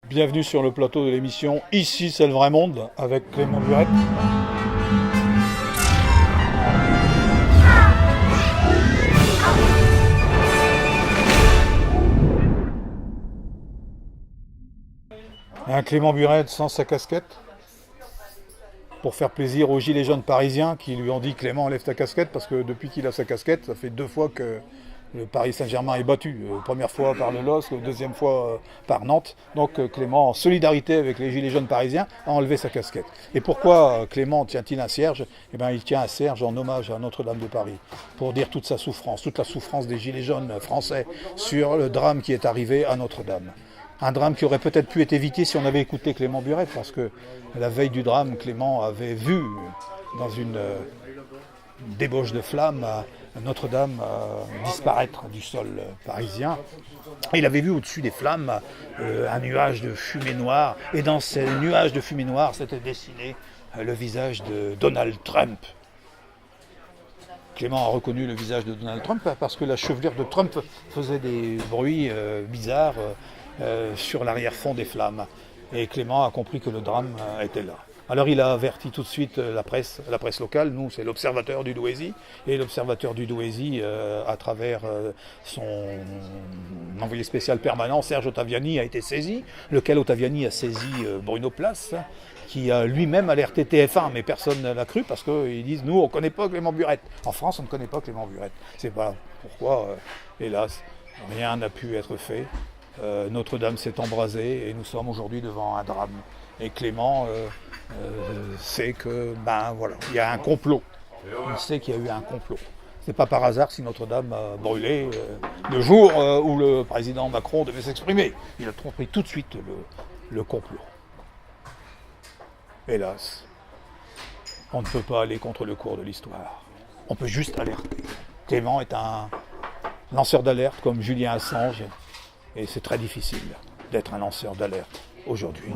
Bienvenue sur le plateau de l'émission Ici c'est le vrai monde avec Clément Burette. Un Clément Burette sans sa casquette pour faire plaisir aux gilets jaunes parisiens qui lui ont dit Clément enlève ta casquette parce que depuis qu'il a sa casquette ça fait 2 fois que le Paris Saint-Germain est battu. Première fois par le LOSC, deuxième fois par Nantes. Donc Clément, en solidarité avec les gilets jaunes parisiens, a enlevé sa casquette. Et pourquoi Clément tient-il un cierge ? Eh bien, il tient un cierge en hommage à Notre-Dame de Paris, pour dire toute sa souffrance, toute la souffrance des gilets jaunes français sur le drame qui est arrivé à Notre-Dame. Un drame qui aurait peut-être pu être évité si on avait écouté Clément Burette, parce que la veille du drame, Clément avait vu dans une débauche de flammes Notre-Dame disparaître du sol parisien. Et il avait vu au-dessus des flammes un nuage de fumée noire. Et dans ce nuage de fumée noire s'était dessiné le visage de Donald Trump. Clément a reconnu le visage de Donald Trump parce que la chevelure de Trump faisait des bruits bizarres sur l'arrière-fond des flammes. Et Clément a compris que le drame était là. Alors il a averti tout de suite la presse locale. Nous, c'est l'Observateur du Douaisis. Et l'Observateur du Douaisis, à travers son envoyé spécial permanent, Serge Ottaviani, a été saisi. Lequel Ottaviani a saisi Bruno Place, qui a lui-même alerté TF1, mais personne ne l'a cru parce qu'ils disent « Nous, on ne connaît pas Clément Burette ». En France, on ne connaît pas Clément Burette. C'est pas pourquoi, hélas, rien n'a pu être fait. Notre-Dame s'est embrasée et nous sommes aujourd'hui devant un drame. Et Clément sait que, il y a un complot. Il sait qu'il y a eu un complot. C'est pas par hasard si Notre-Dame a brûlé le jour où le président Macron devait s'exprimer. Il a compris tout de suite le complot. Hélas, on ne peut pas aller contre le cours de l'histoire. On peut juste alerter. Clément est un lanceur d'alerte comme Julien Assange. Et c'est très difficile d'être un lanceur d'alerte aujourd'hui.